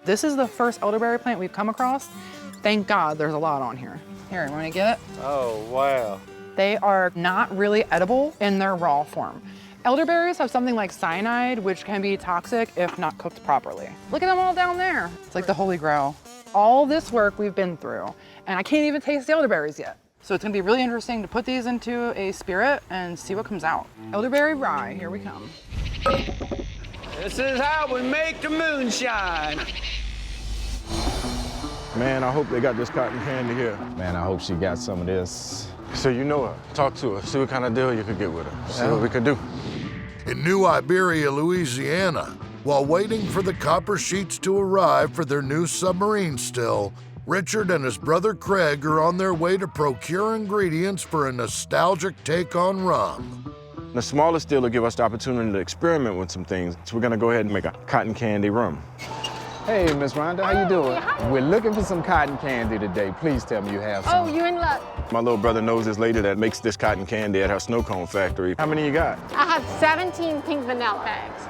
This is the first elderberry plant we've come across. Thank God there's a lot on here. Here, you wanna get it? Oh, wow. They are not really edible in their raw form. Elderberries have something like cyanide, which can be toxic if not cooked properly. Look at them all down there. It's like the Holy Grail. All this work we've been through, and I can't even taste the elderberries yet. So it's gonna be really interesting to put these into a spirit and see what comes out. Elderberry rye, here we come. This is how we make the moonshine. Man, I hope they got this cotton candy here. Man, I hope she got some of this. So you know her, talk to her, see what kind of deal you could get with her, see what we could do. In New Iberia, Louisiana, while waiting for the copper sheets to arrive for their new submarine still, Richard and his brother Craig are on their way to procure ingredients for a nostalgic take on rum. The smallest deal will give us the opportunity to experiment with some things. So we're gonna go ahead and make a cotton candy rum. Hey, Miss Rhonda, how you doing? Hi. We're looking for some cotton candy today. Please tell me you have some. Oh, you're in luck. My little brother knows this lady that makes this cotton candy at her snow cone factory. How many you got? I have 17 pink vanilla bags.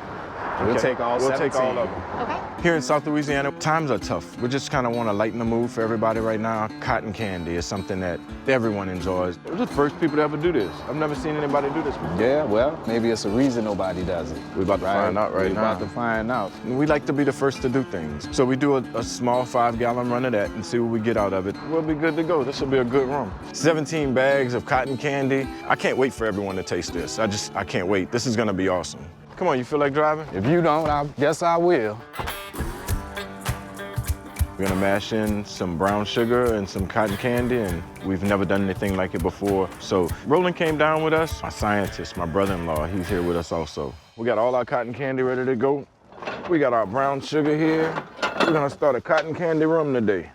We'll take all 17. We'll take all of them. Okay. Here in South Louisiana, times are tough. We just kind of want to lighten the mood for everybody right now. Cotton candy is something that everyone enjoys. We're the first people to ever do this. I've never seen anybody do this before. Yeah, well, maybe it's a reason nobody does it. We're about to find out right now. We're about to find out. We like to be the first to do things. So we do a small 5-gallon run of that and see what we get out of it. We'll be good to go. This will be a good rum. 17 bags of cotton candy. I can't wait for everyone to taste this. I can't wait. This is gonna be awesome. Come on, you feel like driving? If you don't, I guess I will. We're gonna mash in some brown sugar and some cotton candy, and we've never done anything like it before. So Roland came down with us. My scientist, my brother-in-law, he's here with us also. We got all our cotton candy ready to go. We got our brown sugar here. We're gonna start a cotton candy rum today.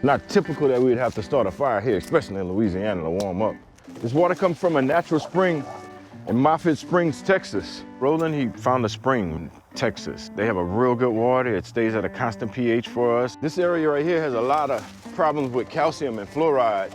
Not typical that we'd have to start a fire here, especially in Louisiana, to warm up. This water comes from a natural spring in Moffett Springs, Texas. Roland, he found a spring in Texas. They have a real good water. It stays at a constant pH for us. This area right here has a lot of problems with calcium and fluoride,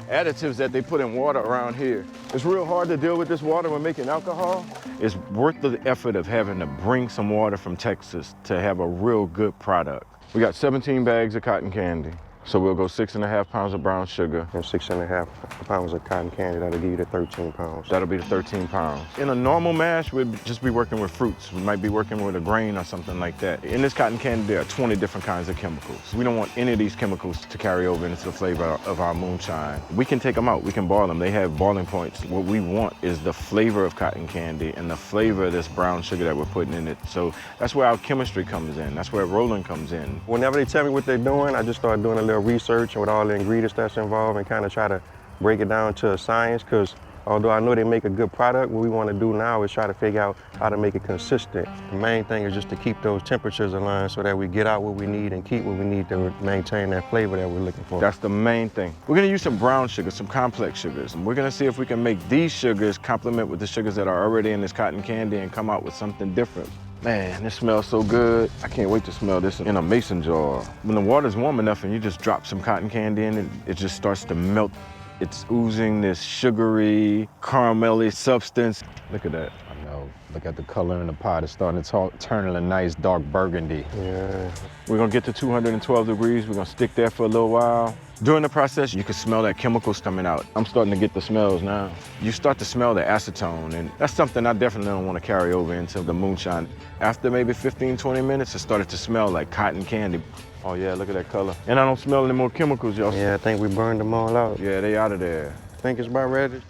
additives that they put in water around here. It's real hard to deal with this water when making alcohol. It's worth the effort of having to bring some water from Texas to have a real good product. We got 17 bags of cotton candy. So we'll go 6.5 pounds of brown sugar. And 6.5 pounds of cotton candy, that'll give you the 13 pounds. That'll be the 13 pounds. In a normal mash, we'd just be working with fruits. We might be working with a grain or something like that. In this cotton candy, there are 20 different kinds of chemicals. We don't want any of these chemicals to carry over into the flavor of our moonshine. We can take them out, we can boil them. They have boiling points. What we want is the flavor of cotton candy and the flavor of this brown sugar that we're putting in it. So that's where our chemistry comes in. That's where Roland comes in. Whenever they tell me what they're doing, I just start doing a little research with all the ingredients that's involved and kind of try to break it down to a science, because although I know they make a good product, what we want to do now is try to figure out how to make it consistent. The main thing is just to keep those temperatures aligned so that we get out what we need and keep what we need to maintain that flavor that we're looking for. That's the main thing. We're gonna use some brown sugar, some complex sugars, and we're gonna see if we can make these sugars complement with the sugars that are already in this cotton candy and come out with something different. Man, this smells so good. I can't wait to smell this in a mason jar. When the water's warm enough and you just drop some cotton candy in it, it just starts to melt. It's oozing this sugary, caramelly substance. Look at that. I know. Look at the color in the pot. It's starting to turn a nice dark burgundy. Yeah. We're gonna get to 212 degrees. We're gonna stick there for a little while. During the process, you can smell that chemicals coming out. I'm starting to get the smells now. You start to smell the acetone, and that's something I definitely don't want to carry over into the moonshine. After maybe 15, 20 minutes, it started to smell like cotton candy. Oh yeah, look at that color. And I don't smell any more chemicals, y'all. Yeah, I think we burned them all out. Yeah, they out of there. Think it's about ready?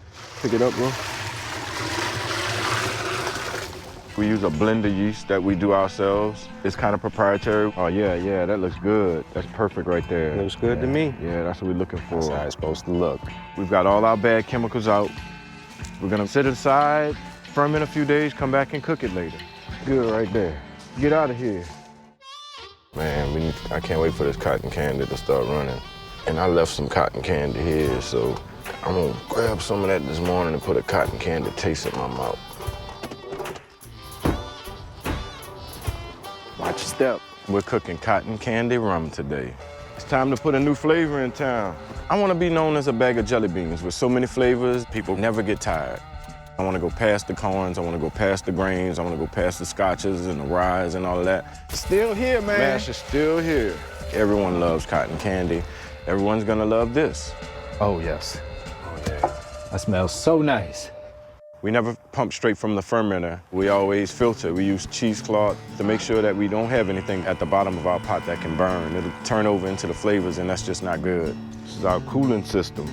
Pick it up, bro. We use a blender yeast that we do ourselves. It's kind of proprietary. Oh yeah, that looks good. That's perfect right there. Looks good to me. Yeah, that's what we're looking for. That's how it's supposed to look. We've got all our bad chemicals out. We're gonna set it aside, ferment a few days, come back and cook it later. Good right there. Get out of here. Man, I can't wait for this cotton candy to start running. And I left some cotton candy here, so I'm gonna grab some of that this morning and put a cotton candy taste in my mouth. Watch your step. We're cooking cotton candy rum today. It's time to put a new flavor in town. I want to be known as a bag of jelly beans with so many flavors, people never get tired. I want to go past the corns, I want to go past the grains, I want to go past the scotches and the rye and all of that. It's still here, man. Mash is still here. Everyone loves cotton candy. Everyone's gonna love this. Oh, yes. That smells so nice. We never pump straight from the fermenter. We always filter. We use cheesecloth to make sure that we don't have anything at the bottom of our pot that can burn. It'll turn over into the flavors, and that's just not good. This is our cooling system.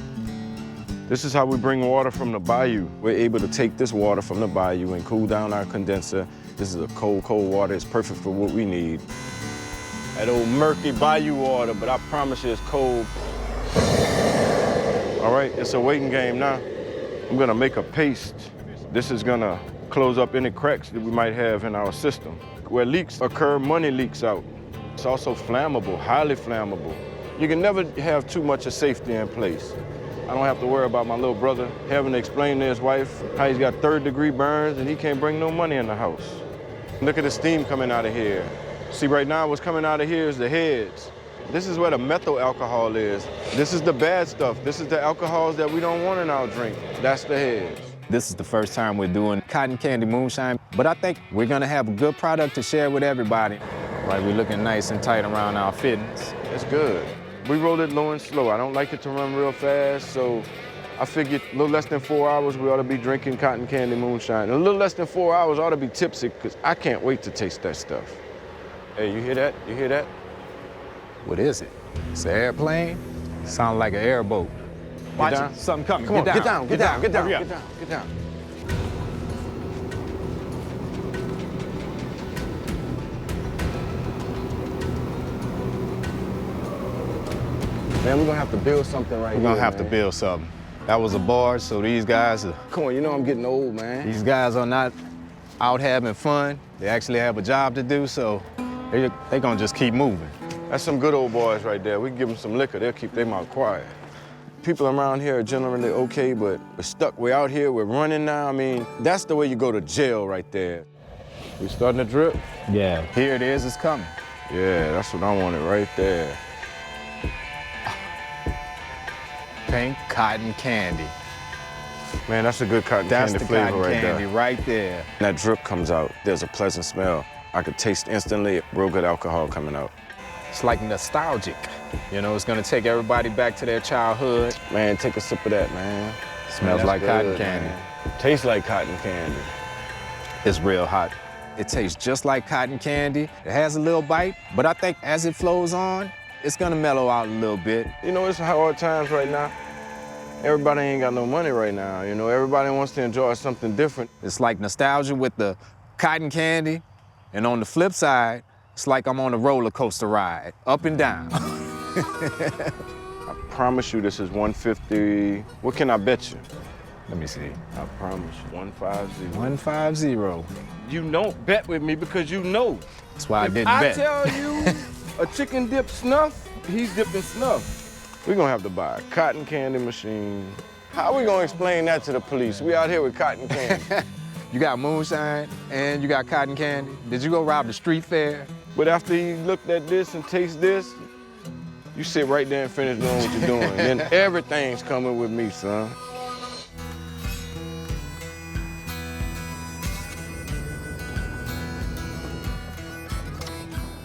This is how we bring water from the bayou. We're able to take this water from the bayou and cool down our condenser. This is a cold, cold water. It's perfect for what we need. That old murky bayou water, but I promise you it's cold. All right, it's a waiting game now. I'm gonna make a paste. This is gonna close up any cracks that we might have in our system. Where leaks occur, money leaks out. It's also flammable, highly flammable. You can never have too much of safety in place. I don't have to worry about my little brother having to explain to his wife how he's got third-degree burns and he can't bring no money in the house. Look at the steam coming out of here. See, right now what's coming out of here is the heads. This is where the methyl alcohol is. This is the bad stuff. This is the alcohols that we don't want in our drink. That's the heads. This is the first time we're doing cotton candy moonshine, but I think we're gonna have a good product to share with everybody. Right, we're looking nice and tight around our fittings. It's good. We roll it low and slow. I don't like it to run real fast, so I figured a little less than 4 hours we ought to be drinking cotton candy moonshine. And a little less than 4 hours ought to be tipsy, because I can't wait to taste that stuff. Hey, you hear that? You hear that? What is it? It's an airplane? Sounds like an airboat. Watch down. it, something coming. Come on, get down, get down, get down, Hurry up. get down, get down. Man, we're gonna have to build something right here. We're gonna have to man. build something. That was a barge, so these guys Come on, you know I'm getting old, man. these guys are not out having fun. They actually have a job to do, so they're gonna just keep moving. That's some good old boys right there. We give them some liquor, they'll keep their mouth quiet. People around here are generally okay, but we're stuck. We're out here, we're running now. I mean, that's the way you go to jail right there. We starting to drip? Yeah, here it is, it's coming. Yeah, that's what I wanted right there. Pink cotton candy. Man, that's a good cotton That's candy the flavor cotton right candy there. right there. That drip comes out, there's a pleasant smell. I could taste instantly real good alcohol coming out. It's like nostalgic. You know, it's gonna take everybody back to their childhood. Man, take a sip of that, man. Smells Man, like that's cotton good, candy. man. Tastes like cotton candy. It's real hot. It tastes just like cotton candy. It has a little bite, but I think as it flows on, it's gonna mellow out a little bit. You know, it's hard times right now. Everybody ain't got no money right now, you know. Everybody wants to enjoy something different. It's like nostalgia with the cotton candy, and on the flip side, it's like I'm on a roller coaster ride, up and down. I promise you this is 150. What can I bet you? Let me see. I promise you, 150. 150. You don't bet with me because you know. That's why I If didn't I bet. tell you a chicken dip snuff, he's dipping snuff. We're gonna have to buy a cotton candy machine. How are we gonna explain that to the police? We out here with cotton candy. You got moonshine and you got cotton candy. Did you go rob the street fair? But after you looked at this and taste this, you sit right there and finish doing what you're doing. And then everything's coming with me, son.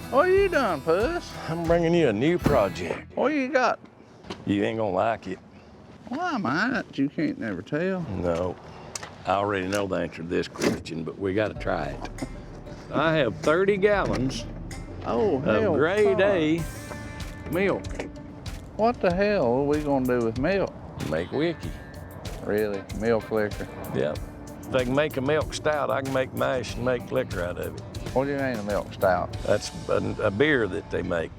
What you done, Puss? I'm bringing you a new project. What you got? You ain't gonna like it. Well, I might. You can't never tell. No. I already know the answer to this question, but we gotta try it. I have 30 gallons Oh, of hell. grade A milk. What the hell are we gonna do with milk? Make whiskey. Really? Milk liquor? Yep. If I can make a milk stout, I can make mash and make liquor out of it. What do you mean a milk stout? That's a beer that they make.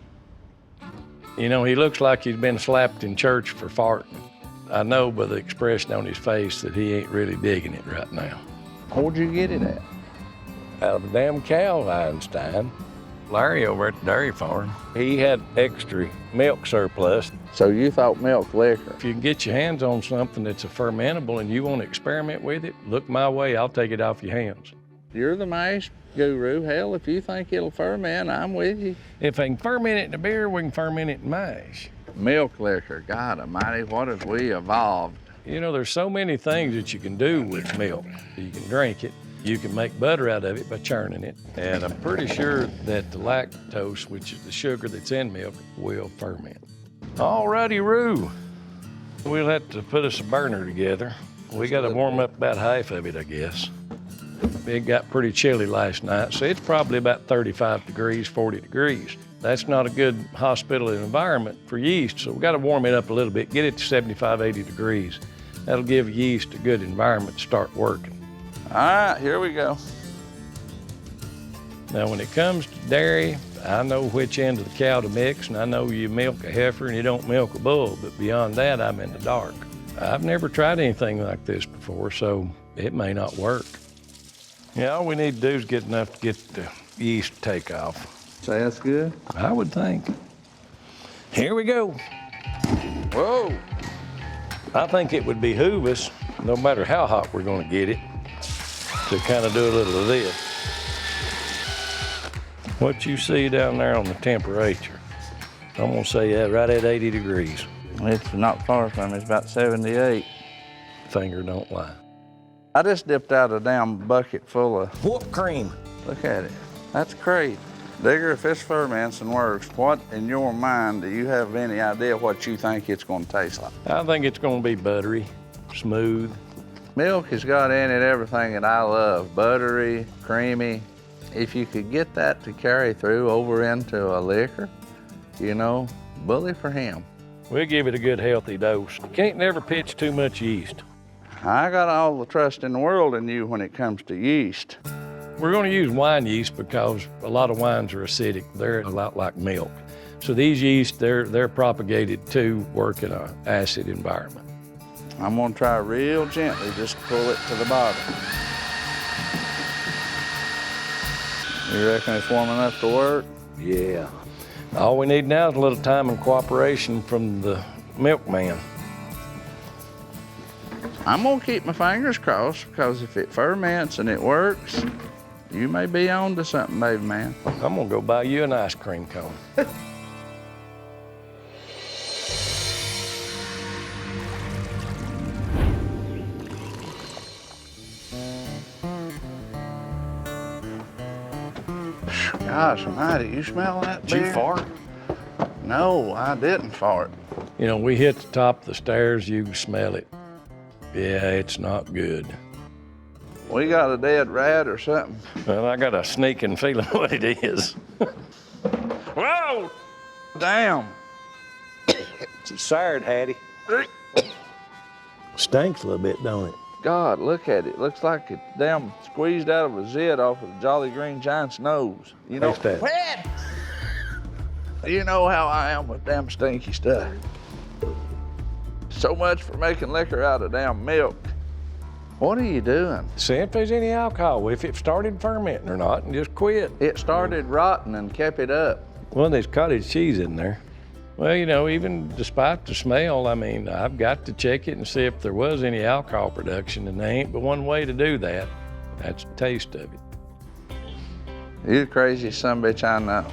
You know, he looks like he's been slapped in church for farting. I know by the expression on his face that he ain't really digging it right now. Where'd you get it at? Out of a damn cow, Einstein. Larry over at the dairy farm, he had extra milk surplus. So you thought milk liquor? If you can get your hands on something that's a fermentable and you want to experiment with it, look my way, I'll take it off your hands. You're the mash guru. Hell, if you think it'll ferment, I'm with you. If I can ferment it in a beer, we can ferment it in mash. Milk liquor, God almighty, what have we evolved? You know, there's so many things that you can do with milk. You can drink it. You can make butter out of it by churning it. And I'm pretty sure that the lactose, which is the sugar that's in milk, will ferment. All righty, Roo. We'll have to put us a burner together. We got to warm up about half of it, I guess. It got pretty chilly last night, so it's probably about 35 degrees, 40 degrees. That's not a good hospital environment for yeast, so we got to warm it up a little bit, get it to 75, 80 degrees. That'll give yeast a good environment to start working. All right, here we go. Now, when it comes to dairy, I know which end of the cow to mix, and I know you milk a heifer and you don't milk a bull, but beyond that, I'm in the dark. I've never tried anything like this before, so it may not work. Yeah, all we need to do is get enough to get the yeast to take off. Say that's good? I would think. Here we go. Whoa. I think it would behoove us, no matter how hot we're gonna get it, to kind of do a little of this. What you see down there on the temperature, I'm gonna say that right at 80 degrees. It's not far from it. It's about 78. Finger don't lie. I just dipped out a damn bucket full of Whipped cream. Look at it. That's crazy. Digger, if this ferments and works, what in your mind do you have any idea what you think it's going to taste like? I think it's gonna be buttery, smooth. Milk has got in it everything that I love. Buttery, creamy. If you could get that to carry through over into a liquor, you know, bully for him. We'll give it a good healthy dose. You can't never pitch too much yeast. I got all the trust in the world in you when it comes to yeast. We're gonna use wine yeast because a lot of wines are acidic. They're a lot like milk. So these yeast, they're propagated to work in an acid environment. I'm gonna try real gently, just pull it to the bottom. You reckon it's warm enough to work? Yeah. All we need now is a little time and cooperation from the milkman. I'm gonna keep my fingers crossed because if it ferments and it works, you may be on to something, baby man. I'm gonna go buy you an ice cream cone. Gosh almighty, you smell that Did you beer? fart? No, I didn't fart. You know, we hit the top of the stairs, you can smell it. Yeah, it's not good. We got a dead rat or something. Well, I got a sneaking feeling what it is. Whoa! Damn. It's sired, Hattie. Stinks a little bit, don't it? God, look at it. Looks like it damn squeezed out of a zit off of the Jolly Green Giant's nose. You know, Taste that. What? You know how I am with damn stinky stuff. So much for making liquor out of damn milk. What are you doing? See if there's any alcohol, if it started fermenting or not, and just quit. It started rotting and kept it up. Well, there's cottage cheese in there. Well, you know, even despite the smell, I mean, I've got to check it and see if there was any alcohol production, and there ain't but one way to do that. That's the taste of it. You're the craziest son of a bitch I know.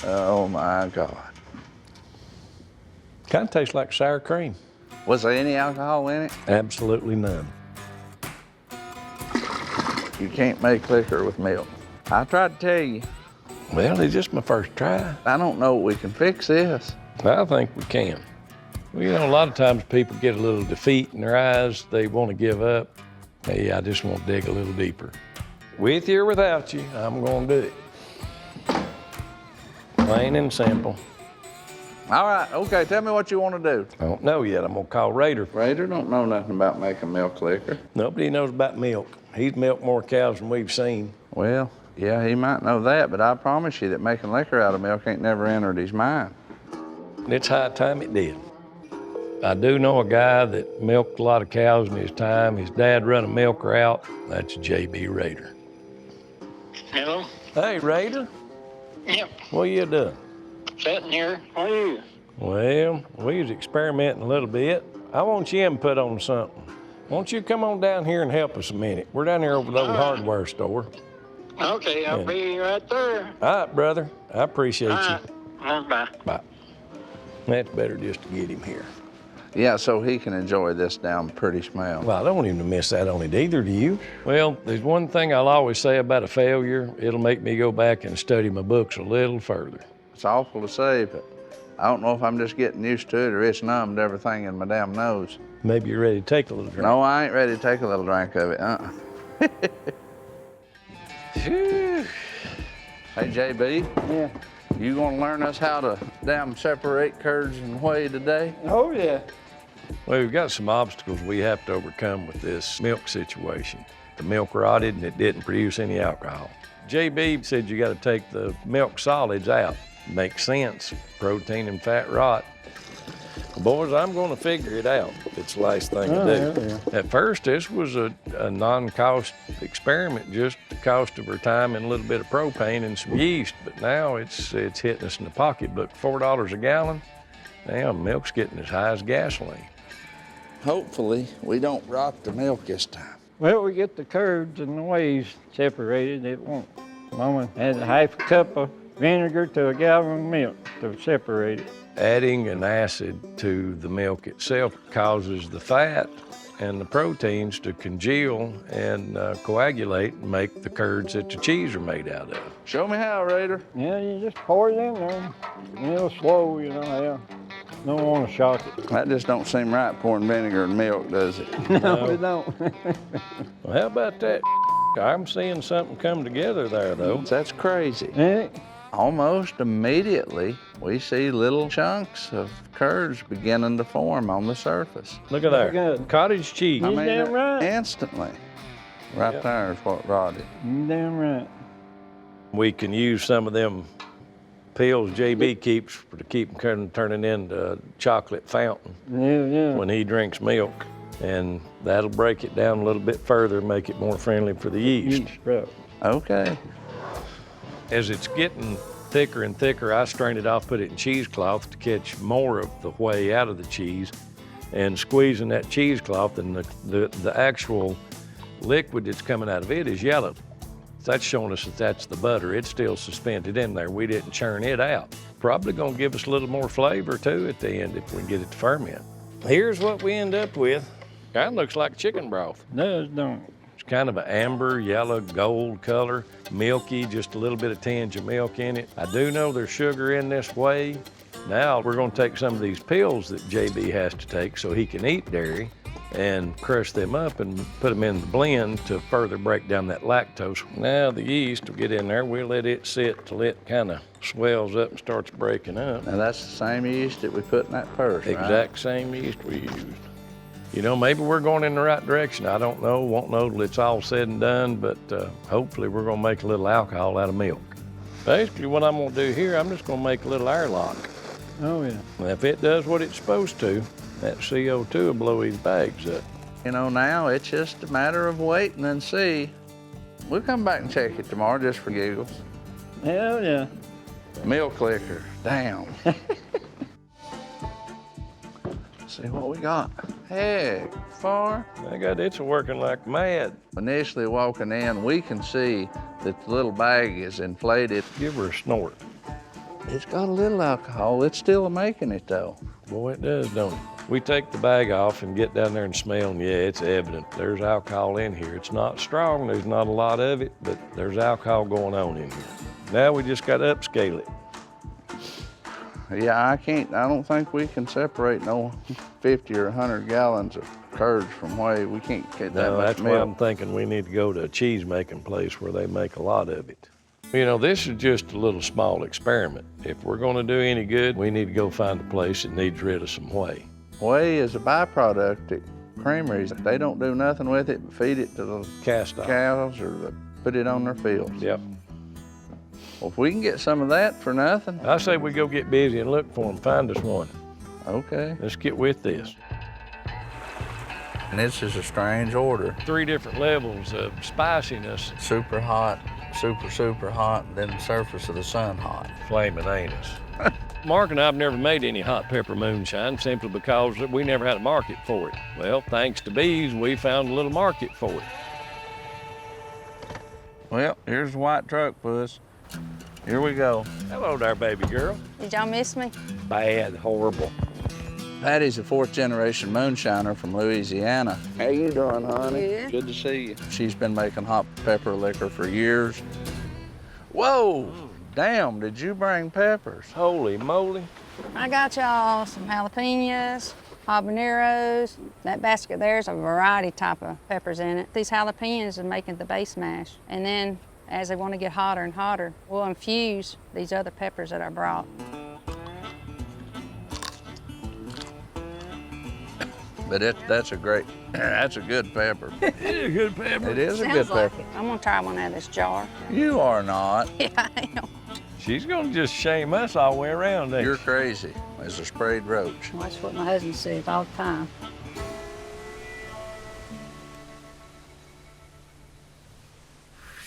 Oh my God. Kind of tastes like sour cream. Was there any alcohol in it? Absolutely none. You can't make liquor with milk. I tried to tell you. Well, it's just my first try. I don't know we can fix this. I think we can. Well, you know, a lot of times people get a little defeat in their eyes. They want to give up. Hey, I just want to dig a little deeper. With you or without you, I'm going to do it. Plain and simple. All right, okay, tell me what you want to do. I don't know yet. I'm going to call Raider. Raider don't know nothing about making milk liquor. Nobody knows about milk. He's milked more cows than we've seen. Well, yeah, he might know that, but I promise you that making liquor out of milk ain't never entered his mind. It's high time it did. I do know a guy that milked a lot of cows in his time. His dad run a milker out. That's J.B. Raider. Hello? Hey, Raider. Yep, What you doing? sitting here. How are you? Well, we was experimenting a little bit. I want your input on something. Won't you come on down here and help us a minute? We're down here over the old hardware store. Okay, I'll be right there. All right, brother. I appreciate All you. right. Bye. Bye. That's better just to get him here. Yeah, so he can enjoy this down pretty smell. Well, I don't even miss that on it either, do you? Well, there's one thing I'll always say about a failure. It'll make me go back and study my books a little further. It's awful to say, but I don't know if I'm just getting used to it or it's numbed everything in my damn nose. Maybe you're ready to take a little drink. No, I ain't ready to take a little drink of it, Phew. Hey, JB. Yeah. You gonna learn us how to damn separate curds and whey today? Oh, yeah. Well, we've got some obstacles we have to overcome with this milk situation. The milk rotted and it didn't produce any alcohol. JB said you got to take the milk solids out. Makes sense. Protein and fat rot. Well, boys, I'm going to figure it out. It's the last thing to do. Yeah. At first, this was a non-cost experiment, just the cost of our time and a little bit of propane and some yeast. But now it's hitting us in the pocketbook. $4 a gallon. Damn, milk's getting as high as gasoline. Hopefully, we don't rot the milk this time. Well, we get the curds and the wheys separated. It won't. Mama had a half a cup of vinegar to a gallon of milk to separate it. Adding an acid to the milk itself causes the fat and the proteins to congeal and coagulate and make the curds that the cheese are made out of. Show me how, Raider. Yeah, you just pour it in there. Real slow, you know, yeah. Don't want to shock it. That just don't seem right, pouring vinegar in milk, does it? No, it don't. Well, how about that? I'm seeing something come together there, though. That's crazy. Yeah. Almost immediately, we see little chunks of curds beginning to form on the surface. Look at there. Good. Cottage cheese. You damn right. Instantly. Right there is what rotted. You damn right. We can use some of them pills JB keeps to keep them turning into chocolate fountain Yeah. when he drinks milk. And that'll break it down a little bit further, make it more friendly for the yeast. Right. Okay. As it's getting thicker and thicker, I strain it off, put it in cheesecloth to catch more of the whey out of the cheese, and squeezing that cheesecloth, and the actual liquid that's coming out of it is yellow. So that's showing us that that's the butter. It's still suspended in there. We didn't churn it out. Probably gonna give us a little more flavor too at the end if we can get it to ferment. Here's what we end up with. Kind of looks like chicken broth. Does, don't it? It's kind of an amber, yellow, gold color, milky, just a little bit of tinge of milk in it. I do know there's sugar in this whey. Now we're gonna take some of these pills that JB has to take so he can eat dairy and crush them up and put them in the blend to further break down that lactose. Now the yeast will get in there. We'll let it sit till it kind of swells up and starts breaking up. Now that's the same yeast that we put in that purse, right? Exact same yeast we used. You know, maybe we're going in the right direction. I don't know, won't know till it's all said and done, but hopefully we're gonna make a little alcohol out of milk. Basically what I'm gonna do here, I'm just gonna make a little airlock. Oh, yeah. And if it does what it's supposed to, that CO2 will blow these bags up. You know, now it's just a matter of waiting and see. We'll come back and check it tomorrow just for giggles. Hell yeah. Milk liquor, down. See what we got. Heck, far. I got it's working like mad. Initially walking in, we can see that the little bag is inflated. Give her a snort. It's got a little alcohol. It's still making it though. Boy, it does, don't it? We take the bag off and get down there and smell, and yeah, it's evident. There's alcohol in here. It's not strong, there's not a lot of it, but there's alcohol going on in here. Now we just got to upscale it. Yeah, I don't think we can separate no 50 or 100 gallons of curds from whey. We can't get that No, much that's milk. why I'm thinking we need to go to a cheese making place where they make a lot of it. You know, this is just a little small experiment. If we're gonna do any good, we need to go find a place that needs rid of some whey. Whey is a byproduct at creameries. They don't do nothing with it but feed it to the Cast off. cows or they put it on their fields. Yep. Well, if we can get some of that for nothing, I say we go get busy and look for them, find us one. okay. Let's get with this. And this is a strange order. 3 different levels of spiciness. Super hot, super hot, and then the surface of the sun hot. Flaming anus. Mark and I have never made any hot pepper moonshine simply because we never had a market for it. Well, thanks to bees, we found a little market for it. Well, here's the white truck, Puss. Here we go. Hello there, baby girl. Did y'all miss me? Bad, horrible. Patty's a 4th generation moonshiner from Louisiana. How you doing, honey? Good. Good to see you. She's been making hot pepper liquor for years. Whoa, damn, did you bring peppers? Holy moly. I got y'all some jalapenos, habaneros. That basket there's a variety type of peppers in it. These jalapenos are making the base mash. And then as they want to get hotter and hotter, we'll infuse these other peppers that I brought. But that's a great, that's a good pepper. It is a good pepper. It is a Sounds good like pepper. it. I'm gonna try one out of this jar. You are not. Yeah, I am. She's gonna just shame us all the way around, ain't You're she? crazy as a sprayed roach. Well, that's what my husband says all the time.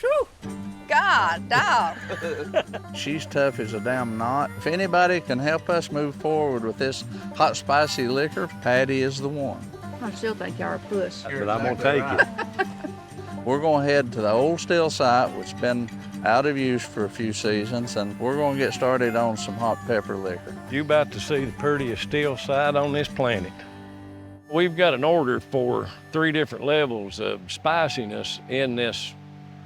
Whew. God, dog. She's tough as a damn knot. If anybody can help us move forward with this hot, spicy liquor, Patty is the one. I still think y'all are a puss. But I'm gonna take it. We're gonna head to the old still site, which has been out of use for a few seasons, and we're gonna get started on some hot pepper liquor. You about to see the prettiest still side on this planet. We've got an order for 3 different levels of spiciness in this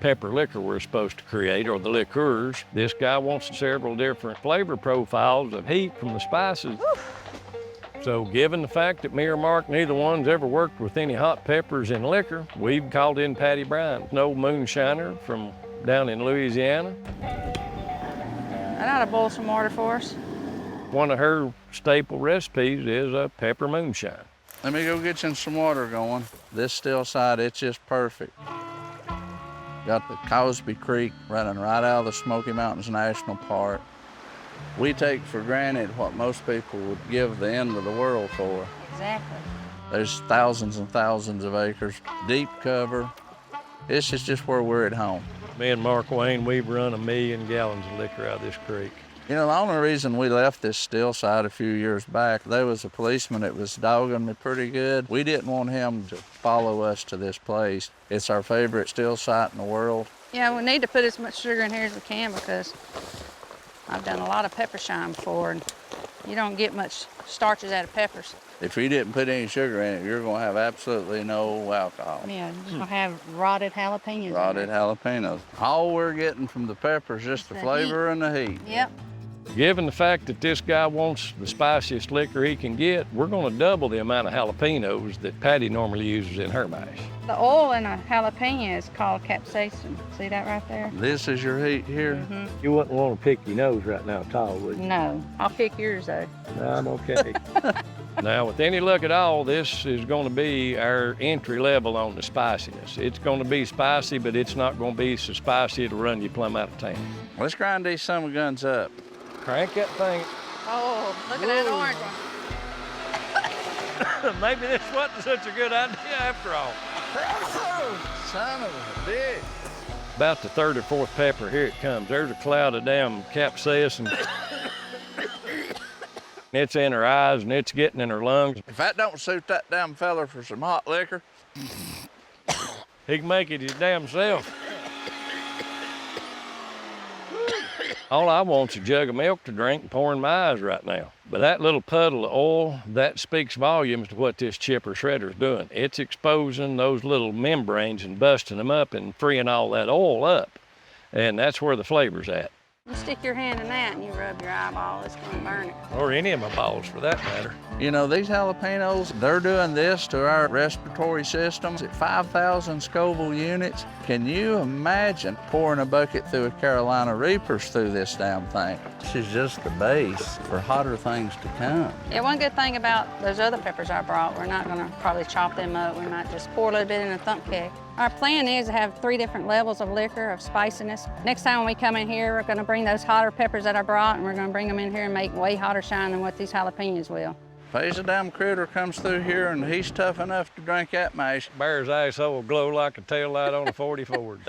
pepper liquor we're supposed to create, or the liqueurs. This guy wants several different flavor profiles of heat from the spices. So given the fact that me or Mark, neither one's ever worked with any hot peppers in liquor, we've called in Patty Bryan, an old moonshiner from down in Louisiana. I ought to boil some water for us. One of her staple recipes is a pepper moonshine. Let me go get you some water going. This still side, it's just perfect. Got the Cosby Creek running right out of the Smoky Mountains National Park. We take for granted what most people would give the end of the world for. Exactly. There's thousands and thousands of acres, deep cover. This is just where we're at home. Me and Mark Wayne, we've run 1 million gallons of liquor out of this creek. You know, the only reason we left this still site a few years back, there was a policeman that was dogging me pretty good. We didn't want him to follow us to this place. It's our favorite still site in the world. Yeah, we need to put as much sugar in here as we can because I've done a lot of pepper shine before, and you don't get much starches out of peppers. If you didn't put any sugar in it, you're gonna have absolutely no alcohol. Yeah, just gonna have rotted jalapenos. Rotted jalapenos. All we're getting from the pepper is just the flavor and the heat. Yep. Given the fact that this guy wants the spiciest liquor he can get, we're gonna double the amount of jalapenos that Patty normally uses in her mash. The oil in a jalapeno is called capsaicin. See that right there? This is your heat here? Mm-hmm. You wouldn't want to pick your nose right now, tall, would you? No, I'll pick yours though. No, I'm okay. Now, with any luck at all, this is going to be our entry level on the spiciness. It's going to be spicy, but it's not going to be so spicy it'll run you plumb out of town. Let's grind these summer guns up. Crank that thing. Oh, look at that orange one. Maybe this wasn't such a good idea after all. Son of a bitch. About the 3rd or 4th pepper, here it comes. There's a cloud of damn capsaicin. It's in her eyes and it's getting in her lungs. If that don't suit that damn feller for some hot liquor, He can make it his damn self. All I want's a jug of milk to drink and pour in my eyes right now. But that little puddle of oil, that speaks volumes to what this chipper shredder's doing. It's exposing those little membranes and busting them up and freeing all that oil up. And that's where the flavor's at. You stick your hand in that and you rub your eyeball, it's gonna burn it. Or any of my balls for that matter. you know, these jalapenos, they're doing this to our respiratory systems at 5,000 Scoville units. Can you imagine pouring a bucket through a Carolina Reapers through this damn thing? This is just the base for hotter things to come. Yeah, one good thing about those other peppers I brought, we're not gonna probably chop them up. We might just pour a little bit in a thump keg. Our plan is to have 3 different levels of liquor, of spiciness. Next time when we come in here, we're gonna bring those hotter peppers that I brought and we're gonna bring them in here and make way hotter shine than what these jalapenos will. Phase a damn critter comes through here and he's tough enough to drink that mash. Bear's asshole will glow like a tail light on a 40 Ford.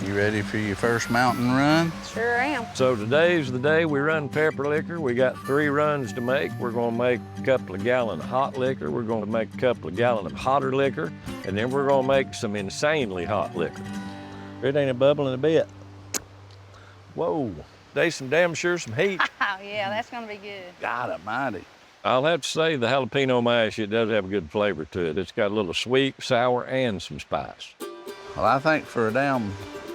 You ready for your first mountain run? Sure am. So today's the day we run pepper liquor. We got 3 runs to make. We're gonna make a couple of gallons of hot liquor. We're gonna make a couple of gallons of hotter liquor. And then we're gonna make some insanely hot liquor. It ain't a bubble in a bit. Whoa. There's some damn sure some heat. Oh, yeah, that's gonna be good. God almighty. I'll have to say the jalapeno mash, it does have a good flavor to it. It's got a little sweet, sour, and some spice. Well, I think for a damn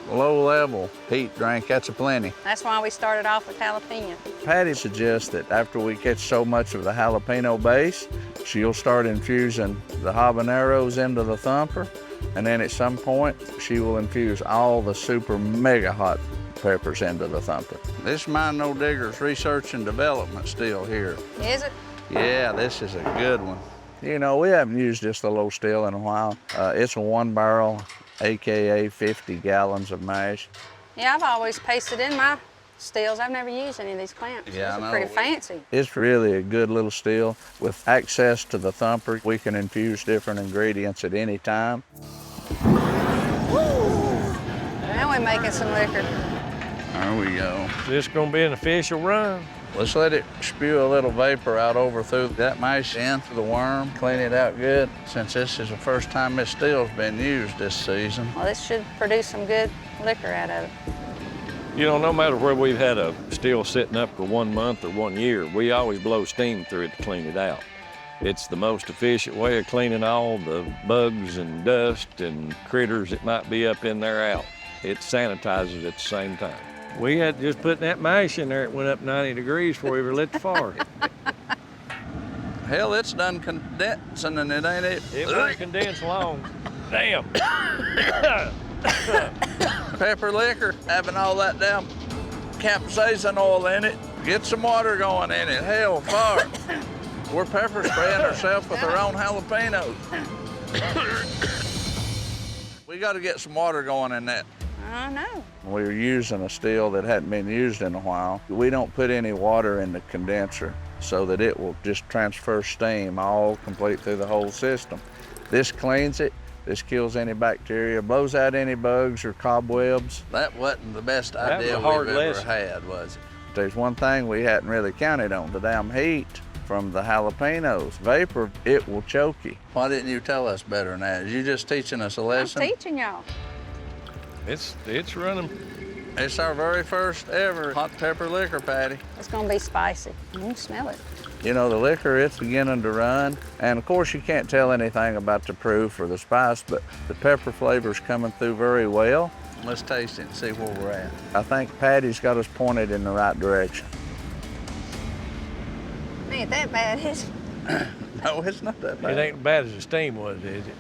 low-level heat drink, that's a plenty. That's why we started off with jalapeno. Patty suggests that after we catch so much of the jalapeno base, she'll start infusing the habaneros into the thumper, and then at some point, she will infuse all the super mega hot peppers into the thumper. This Mind No Digger's research and development still here. Is it? Yeah, this is a good one. You know, we haven't used this low still in a while. It's a 1 barrel, AKA 50 gallons of mash. Yeah, I've always pasted in my stills. I've never used any of these clamps. Yeah, These I are pretty know. fancy. It's really a good little still. With access to the thumper, we can infuse different ingredients at any time. Now we're making some liquor. There we go. Is this gonna be an official run? Let's let it spew a little vapor out over through that mash in through the worm, clean it out good. Since this is the first time this still's been used this season. Well, this should produce some good liquor out of it. You know, no matter where we've had a still sitting up for 1 month or 1 year, we always blow steam through it to clean it out. It's the most efficient way of cleaning all the bugs and dust and critters that might be up in there out. It sanitizes at the same time. We had just putting that mash in there, it went up 90 degrees before we ever lit the fire. Hell, it's done condensing and it ain't it. It won't condense long. Damn. Pepper liquor, having all that damn capsaicin oil in it. Get some water going in it. Hell, fire. We're pepper spraying ourselves with our own jalapenos. We got to get some water going in that. I know. We were using a still that hadn't been used in a while. We don't put any water in the condenser so that it will just transfer steam all complete through the whole system. This cleans it. This kills any bacteria, blows out any bugs or cobwebs. That wasn't the best idea we've ever had, was it? There's one thing we hadn't really counted on, the damn heat from the jalapenos. Vapor, it will choke you. Why didn't you tell us better than that? Is you just teaching us a lesson? I'm teaching y'all. It's running. It's our very first ever hot pepper liquor, Patty. It's gonna be spicy. You can smell it. You know, the liquor, it's beginning to run. And of course, you can't tell anything about the proof or the spice, but the pepper flavor's coming through very well. Let's taste it and see where we're at. I think Patty's got us pointed in the right direction. Ain't that bad, is it? No, it's not that bad. It ain't as bad as the steam was, is it?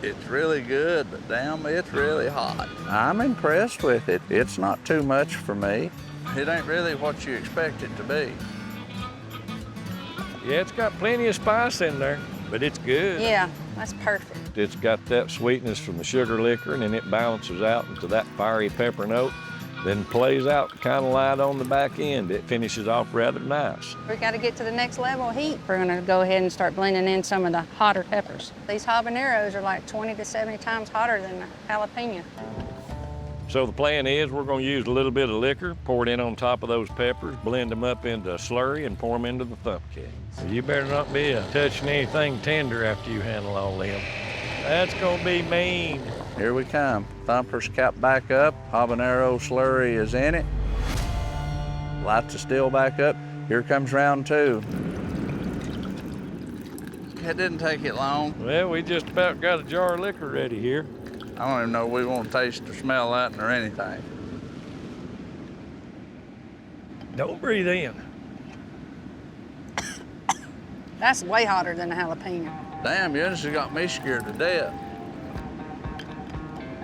It's really good, but damn, it's really hot. I'm impressed with it. It's not too much for me. It ain't really what you expect it to be. Yeah, it's got plenty of spice in there, but it's good. Yeah, that's perfect. It's got that sweetness from the sugar liquor, and then it balances out into that fiery pepper note, then plays out kind of light on the back end. It finishes off rather nice. We got to get to the next level of heat. We're gonna go ahead and start blending in some of the hotter peppers. These habaneros are like 20 to 70 times hotter than the jalapeno. So the plan is we're going to use a little bit of liquor, pour it in on top of those peppers, blend them up into a slurry, and pour them into the thump keg. You better not be touching anything tender after you handle all them. That's going to be mean. Here we come. Thumper's capped back up. Habanero slurry is in it. Lights the still back up. Here comes round 2. It didn't take it long. Well, we just about got a jar of liquor ready here. I don't even know if we want to taste or smell that or anything. Don't breathe in. That's way hotter than the jalapeno. Damn, you just got me scared to death.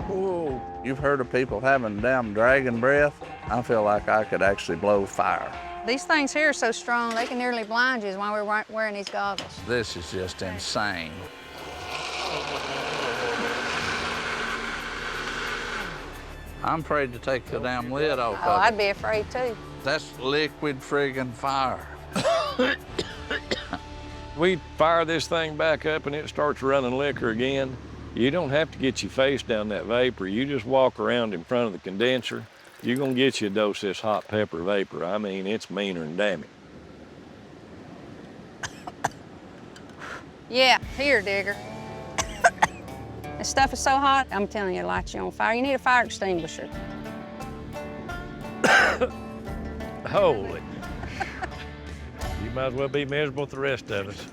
Whoa. You've heard of people having damn dragon breath? I feel like I could actually blow fire. These things here are so strong, they can nearly blind you while we're wearing these goggles. This is just insane. I'm afraid to take the damn lid off Oh, of I'd it. be afraid too. That's liquid friggin' fire. We fire this thing back up and it starts running liquor again. You don't have to get your face down that vapor. You just walk around in front of the condenser. You're gonna get you a dose of this hot pepper vapor. I mean, it's meaner than damn it. Yeah, here, Digger. This stuff is so hot, I'm telling you, it lights you on fire. You need a fire extinguisher. Holy. You might as well be miserable with the rest of us.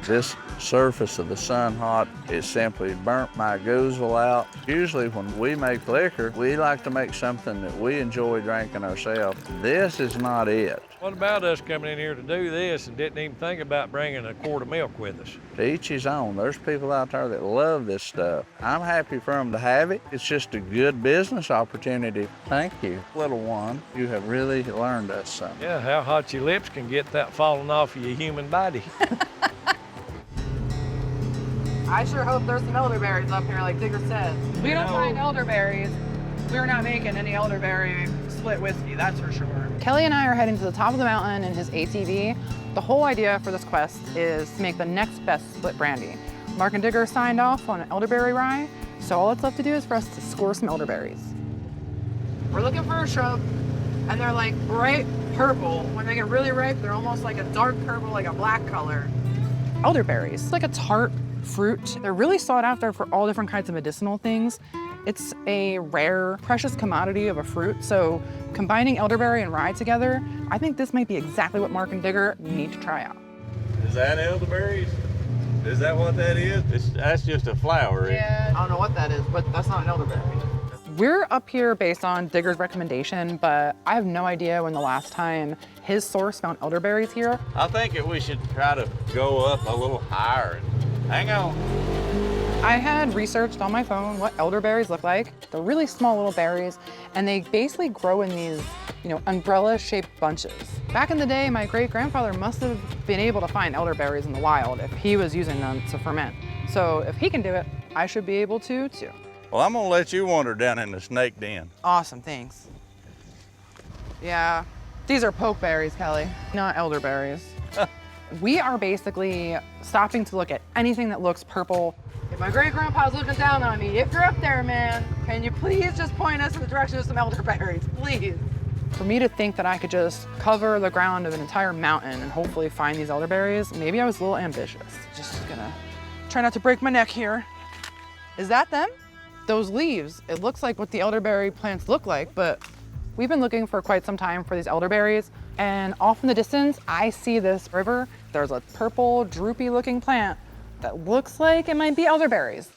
This surface of the sun hot is simply burnt my goozle out. Usually when we make liquor, we like to make something that we enjoy drinking ourselves. This is not it. What about us coming in here to do this and didn't even think about bringing a quart of milk with us? To each his own. There's people out there that love this stuff. I'm happy for them to have it. It's just a good business opportunity. Thank you, little one. You have really learned us something. Yeah, how hot your lips can get without falling off of your human body. I sure hope there's some elderberries up here, like Digger said. We don't find elderberries. We're not making any elderberry split whiskey, that's for sure. Kelly and I are heading to the top of the mountain in his ATV. The whole idea for this quest is to make the next best split brandy. Mark and Digger signed off on an elderberry rye, so all that's left to do is for us to score some elderberries. We're looking for a shrub, and they're like bright purple. When they get really ripe, they're almost like a dark purple, like a black color. Elderberries, it's like a tart fruit. They're really sought after for all different kinds of medicinal things. It's a rare, precious commodity of a fruit, so combining elderberry and rye together, I think this might be exactly what Mark and Digger need to try out. Is that elderberries? Is that what that is? That's just a flower. Yeah, I don't know what that is, but that's not an elderberry. We're up here based on Digger's recommendation, but I have no idea when the last time his source found elderberries here. I think that we should try to go up a little higher. Hang on. I had researched on my phone what elderberries look like. They're really small little berries, and they basically grow in these, umbrella-shaped bunches. Back in the day, my great-grandfather must have been able to find elderberries in the wild if he was using them to ferment. So if he can do it, I should be able to, too. Well, I'm gonna let you wander down in the snake den. Awesome, thanks. Yeah, these are pokeberries, Kelly, not elderberries. We are basically stopping to look at anything that looks purple. If my great-grandpa's looking down on me, if you're up there, man, can you please just point us in the direction of some elderberries, please? For me to think that I could just cover the ground of an entire mountain and hopefully find these elderberries, maybe I was a little ambitious. Just gonna try not to break my neck here. Is that them? Those leaves, it looks like what the elderberry plants look like, but we've been looking for quite some time for these elderberries, and off in the distance, I see this river. There's a purple, droopy-looking plant that looks like it might be elderberries.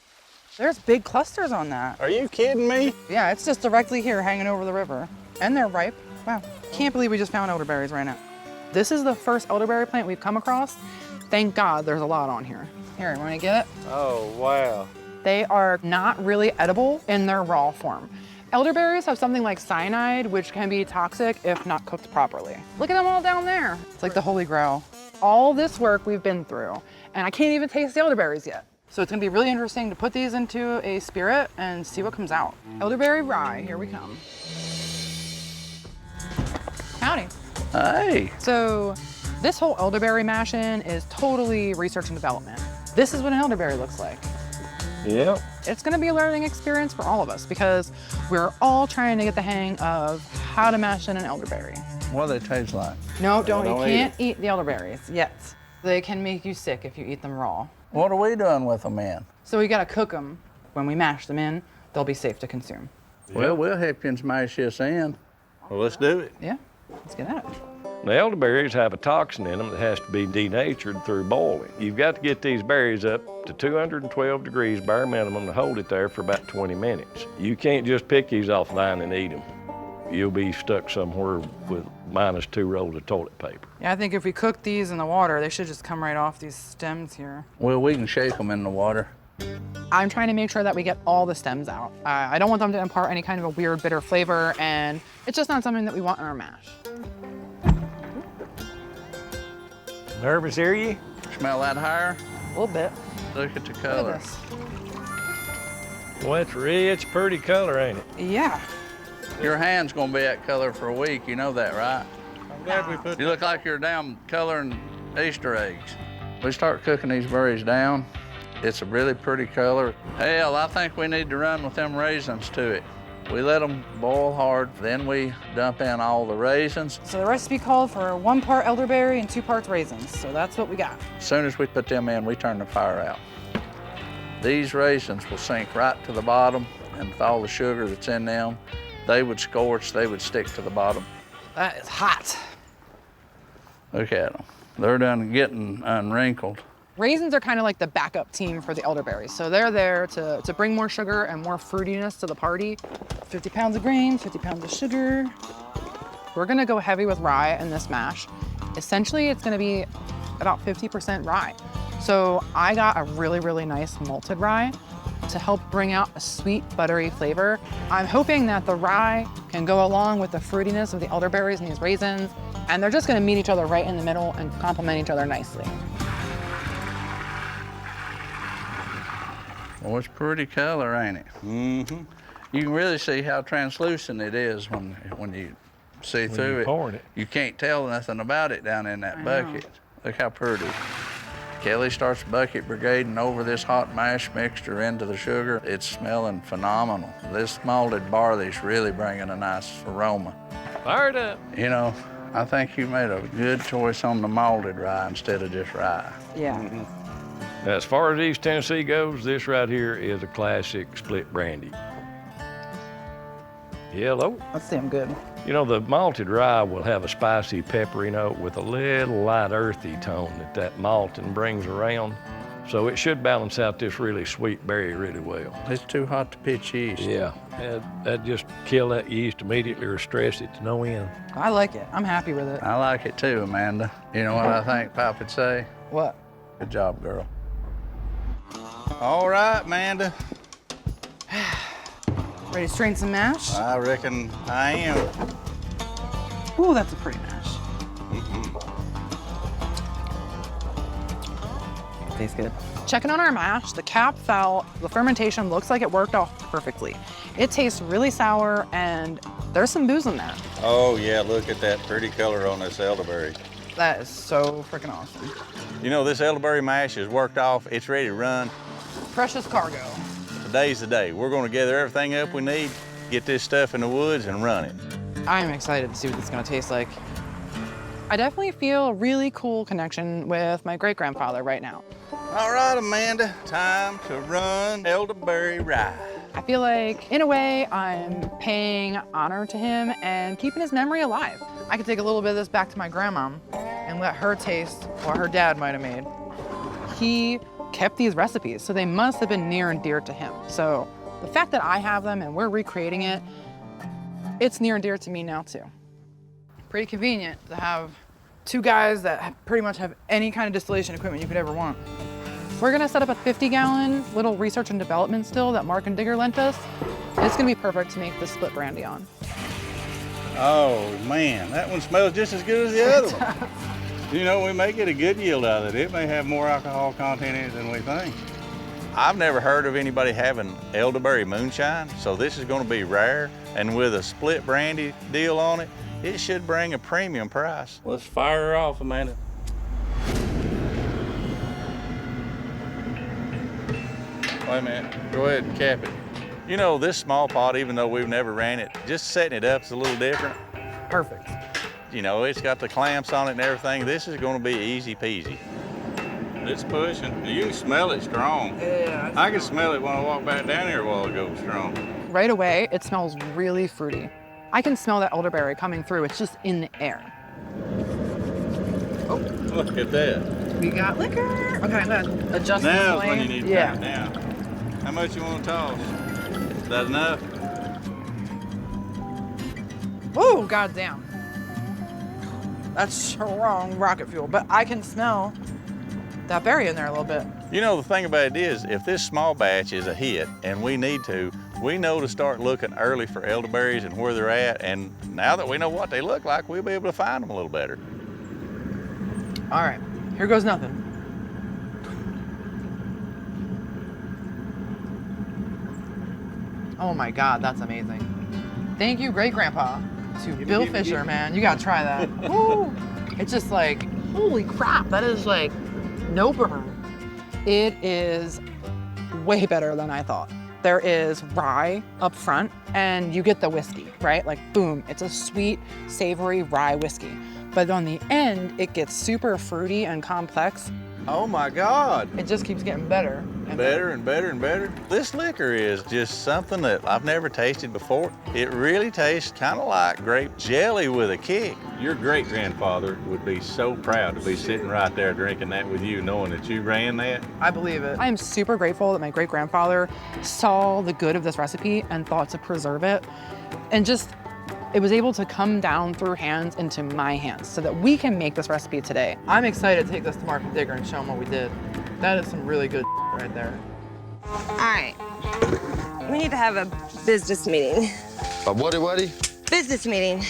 There's big clusters on that. Are you kidding me? Yeah, it's just directly here, hanging over the river. And they're ripe. Wow, can't believe we just found elderberries right now. This is the first elderberry plant we've come across. Thank God there's a lot on here. Here, you wanna get it? Oh, wow. They are not really edible in their raw form. Elderberries have something like cyanide, which can be toxic if not cooked properly. Look at them all down there. It's like the Holy Grail. All this work we've been through, and I can't even taste the elderberries yet. So it's gonna be really interesting to put these into a spirit and see what comes out. Elderberry rye, here we come. Howdy. Hey. So this whole elderberry mash-in is totally research and development. This is what an elderberry looks like. Yep. It's gonna be a learning experience for all of us because we're all trying to get the hang of how to mash in an elderberry. What do they taste like? No, you can't eat the elderberries yet. They can make you sick if you eat them raw. What are we doing with them in? So we gotta cook them. When we mash them in, they'll be safe to consume. Well, we'll help you smash this in. Well, let's do it. Yeah, let's get at it. The elderberries have a toxin in them that has to be denatured through boiling. You've got to get these berries up to 212 degrees bare minimum to hold it there for about 20 minutes. You can't just pick these off the vine and eat them. You'll be stuck somewhere with -2 rolls of toilet paper. Yeah, I think if we cook these in the water, they should just come right off these stems here. Well, we can shake them in the water. I'm trying to make sure that we get all the stems out. I don't want them to impart any kind of a weird bitter flavor, and it's just not something that we want in our mash. Nervous, are you? Smell that higher? A little bit. Look at the Look color. at this. Well, it's rich, pretty color, ain't it? Yeah. Your hand's gonna be that color for a week, you know that, right? I'm glad we put You look like you're down coloring Easter eggs. We start cooking these berries down. It's a really pretty color. Hell, I think we need to run with them raisins to it. We let them boil hard, then we dump in all the raisins. So the recipe called for 1 part elderberry and 2 parts raisins, so that's what we got. As soon as we put them in, we turn the fire out. These raisins will sink right to the bottom, and with all the sugar that's in them, they would scorch, they would stick to the bottom. That is hot. Look at them. They're done getting unwrinkled. Raisins are kind of like the backup team for the elderberries. So they're there to bring more sugar and more fruitiness to the party. 50 pounds of grain, 50 pounds of sugar. We're gonna go heavy with rye in this mash. Essentially, it's gonna be about 50% rye. So I got a really, really nice malted rye to help bring out a sweet, buttery flavor. I'm hoping that the rye can go along with the fruitiness of the elderberries and these raisins, and they're just gonna meet each other right in the middle and complement each other nicely. Well, it's pretty color, ain't it? Mm-hmm. You can really see how translucent it is when you see through it. Pouring it. You can't tell nothing about it down in that bucket. Look how pretty. Kelly starts bucket brigading over this hot mash mixture into the sugar. It's smelling phenomenal. This malted barley's really bringing a nice aroma. Fire it up. You know, I think you made a good choice on the malted rye instead of just rye. Yeah. Now, as far as East Tennessee goes, this right here is a classic split brandy. Yellow. That's damn good. You know, the malted rye will have a spicy, peppery note with a little light, earthy tone that malting brings around. So it should balance out this really sweet berry really well. It's too hot to pitch yeast. Yeah, that just kill that yeast immediately or stress it to no end. I like it. I'm happy with it. I like it too, Amanda. You know what I think Pop would say? What? Good job, girl. All right, Amanda. Ready to strain some mash? I reckon I am. Ooh, that's a pretty mash. Tastes good. Checking on our mash, the cap fell, the fermentation looks like it worked off perfectly. It tastes really sour and there's some booze in there. Oh yeah, look at that pretty color on this elderberry. That is so freaking awesome. You know, this elderberry mash is worked off. It's ready to run. Precious cargo. Today's the day. We're gonna gather everything up we need, get this stuff in the woods and run it. I'm excited to see what it's gonna taste like. I definitely feel a really cool connection with my great-grandfather right now. All right, Amanda, time to run elderberry rye. I feel like, in a way, I'm paying honor to him and keeping his memory alive. I could take a little bit of this back to my grandma and let her taste what her dad might have made. He kept these recipes, so they must have been near and dear to him. So the fact that I have them and we're recreating it, it's near and dear to me now too. Pretty convenient to have two guys that pretty much have any kind of distillation equipment you could ever want. We're gonna set up a 50-gallon little research and development still that Mark and Digger lent us. It's gonna be perfect to make the split brandy on. Oh man, that one smells just as good as the other one. You know, we may get a good yield out of it. It may have more alcohol content in it than we think. I've never heard of anybody having elderberry moonshine, so this is gonna be rare. And with a split brandy deal on it, it should bring a premium price. Let's fire her off, Amanda. Wait a minute, go ahead and cap it. You know, this small pot, even though we've never ran it, just setting it up is a little different. Perfect. You know, it's got the clamps on it and everything. This is gonna be easy peasy. It's pushing. You can smell it strong. Yeah. I could smell it when I walked back down here a while ago, strong. Right away, it smells really fruity. I can smell that elderberry coming through. It's just in the air. Oh, look at that. We got liquor. Okay, I'm gonna adjust the Now's flame. when you need to turn it down. How much you want to toss? Is that enough? Oh, goddamn. That's strong rocket fuel, but I can smell that berry in there a little bit. You know, the thing about it is, if this small batch is a hit and we need to, we know to start looking early for elderberries and where they're at, and now that we know what they look like, we'll be able to find them a little better. All right, here goes nothing. Oh my God, that's amazing. Thank you, great-grandpa, to Bill Fisher, man. You gotta try that. Woo! It's just like, holy crap, that is like no burn. It is way better than I thought. There is rye up front and you get the whiskey, right? Like boom, it's a sweet, savory rye whiskey. But on the end, it gets super fruity and complex. Oh my God. It just keeps getting better. Better and better and better. This liquor is just something that I've never tasted before. It really tastes kind of like grape jelly with a kick. Your great-grandfather would be so proud to be sitting right there drinking that with you, knowing that you ran that. I believe it. I am super grateful that my great-grandfather saw the good of this recipe and thought to preserve it. And just, it was able to come down through hands into my hands so that we can make this recipe today. I'm excited to take this to Mark and Digger and show them what we did. That is some really good right there. All right, we need to have a business meeting. A what? Business meeting.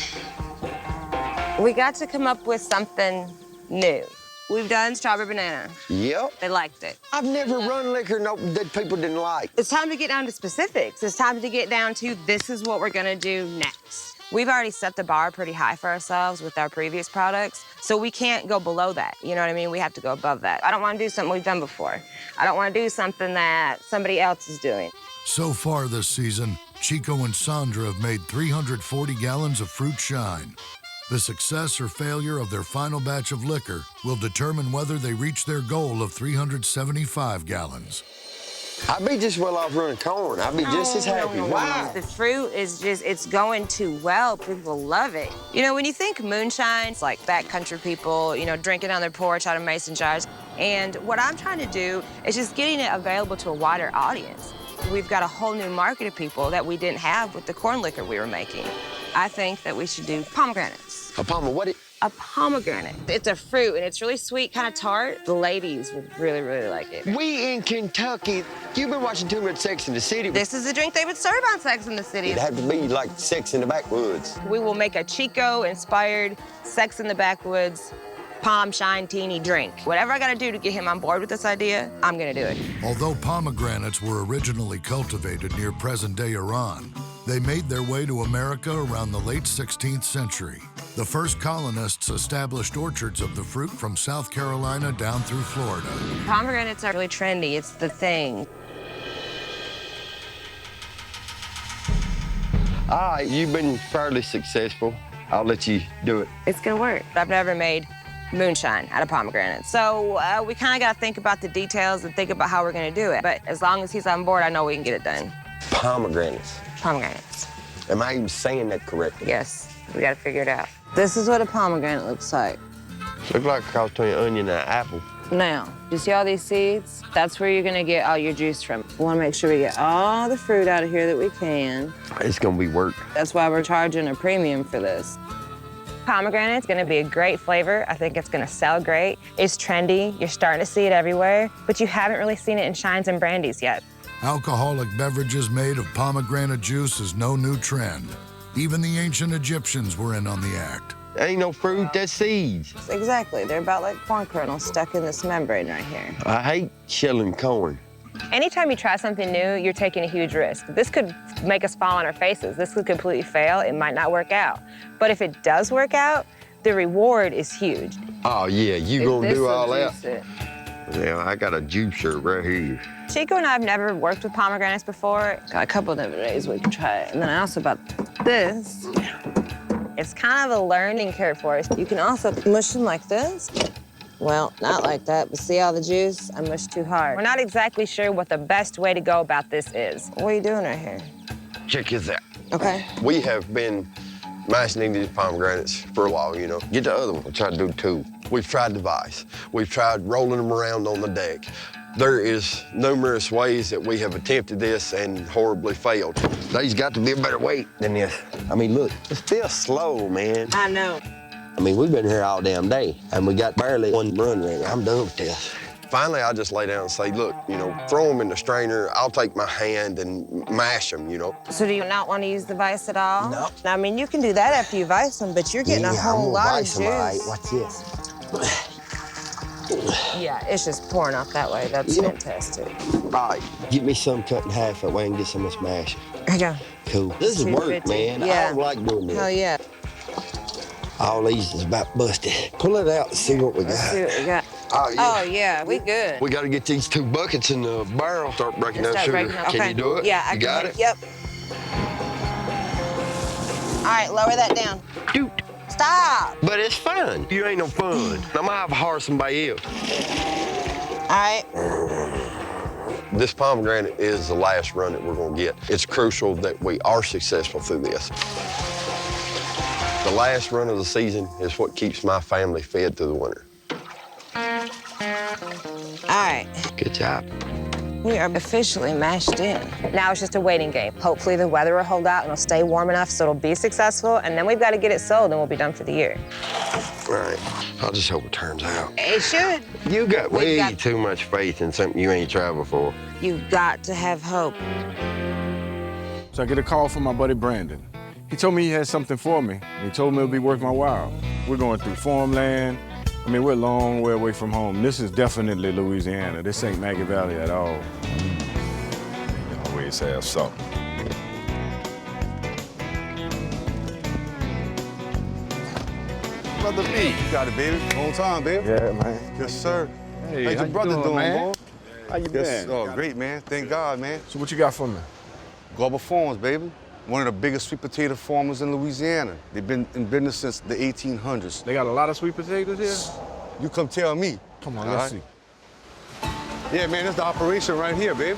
We got to come up with something new. We've done strawberry banana. Yep. They liked it. I've never run liquor that people didn't like. It's time to get down to specifics. It's time to get down to this is what we're gonna do next. We've already set the bar pretty high for ourselves with our previous products, so we can't go below that. You know what I mean? We have to go above that. I don't want to do something we've done before. I don't want to do something that somebody else is doing. So far this season, Chico and Sandra have made 340 gallons of fruit shine. The success or failure of their final batch of liquor will determine whether they reach their goal of 375 gallons. I'd be just well off running corn. I'd be just as happy. Wow. The fruit is just, it's going too well. People love it. You know, when you think moonshine, it's like backcountry people, you know, drinking on their porch out of mason jars. And what I'm trying to do is just getting it available to a wider audience. We've got a whole new market of people that we didn't have with the corn liquor we were making. I think that we should do pomegranates. A what? A pomegranate. It's a fruit, and it's really sweet, kind of tart. The ladies would really, really like it. We in Kentucky, you've been watching too much Sex in the City. This is the drink they would serve on Sex in the City. It'd have to be like Sex in the Backwoods. We will make a Chico-inspired Sex in the Backwoods Palm Shine Teeny drink. Whatever I gotta do to get him on board with this idea, I'm gonna do it. Although pomegranates were originally cultivated near present-day Iran, they made their way to America around the late 16th century. The first colonists established orchards of the fruit from South Carolina down through Florida. Pomegranates are really trendy. It's the thing. All right, you've been fairly successful. I'll let you do it. It's gonna work. I've never made moonshine out of pomegranates. So we kind of got to think about the details and think about how we're going to do it. But as long as he's on board, I know we can get it done. Pomegranates. Pomegranates. Am I even saying that correctly? Yes, we got to figure it out. This is what a pomegranate looks like. Looks like a cross between an onion and an apple. Now, you see all these seeds? That's where you're going to get all your juice from. We want to make sure we get all the fruit out of here that we can. It's going to be work. That's why we're charging a premium for this. Pomegranate's gonna be a great flavor. I think it's gonna sell great. It's trendy. You're starting to see it everywhere, but you haven't really seen it in shines and brandies yet. Alcoholic beverages made of pomegranate juice is no new trend. Even the ancient Egyptians were in on the act. Ain't no fruit, that's seeds. Exactly. They're about like corn kernels stuck in this membrane right here. I hate shelling corn. Anytime you try something new, you're taking a huge risk. This could make us fall on our faces. This could completely fail. It might not work out. But if it does work out, the reward is huge. Oh, yeah, you gonna do all that? It. Yeah, I got a juicer right here. Chico and I have never worked with pomegranates before. Got a couple of different ways we can try it. And then I also bought this. It's kind of a learning curve for us. You can also mush them like this. Well, not like that, but see all the juice? I mushed too hard. We're not exactly sure what the best way to go about this is. What are you doing right here? Check this out. Okay. We have been mashing these pomegranates for a while, you know. Get the other one, we'll try to do two. We've tried the vise. We've tried rolling them around on the deck. There is numerous ways that we have attempted this and horribly failed. There's got to be a better way than this. I mean, look, it's still slow, man. I know. I mean, we've been here all damn day, and we got barely one run right now. I'm done with this. Finally, I just lay down and say, look, you know, throw them in the strainer. I'll take my hand and mash them, you know. So do you not want to use the vise at all? No. I mean, you can do that after you vise them, but you're getting a whole lot of juice. Watch this. Yeah, it's just pouring off that way. That's fantastic. All right, get me some cut in half that way and get some of this mash. Here you go. Cool. This is work, man. Yeah. I don't like doing this. Hell yeah. All these is about busted. Pull it out and see what we got. Let's see what we got. Oh, yeah. Oh, yeah, we good. We got to get these 2 buckets in the barrel, start breaking that sugar. Can you do it? Yeah, I you can. got it? Yep. All right, lower that down. Dude. Stop. But it's fun. You ain't no fun. I'm gonna have to hire somebody else. All right. This pomegranate is the last run that we're gonna get. It's crucial that we are successful through this. The last run of the season is what keeps my family fed through the winter. All right. Good job. We are officially mashed in. Now it's just a waiting game. Hopefully the weather will hold out and it'll stay warm enough so it'll be successful, and then we've got to get it sold and we'll be done for the year. All right. I'll just hope it turns out. It should. You got way too much faith in something you ain't tried before. You've got to have hope. So I get a call from my buddy Brandon. He told me he had something for me. He told me it'll be worth my while. We're going through farmland. I mean, we're a long way away from home. This is definitely Louisiana. This ain't Maggie Valley at all. You always have something. Brother B. You got it, baby. Long time, baby. Yeah, man. Yes, sir. Hey, how's your brother doing, man? boy? How you Yes, been? oh, great, man. Thank God, man. So what you got for me? Global Farms, baby. One of the biggest sweet potato farmers in Louisiana. They've been in business since the 1800s. They got a lot of sweet potatoes here? You come tell me. Come on, All let's right? see. Yeah, man, that's the operation right here, baby.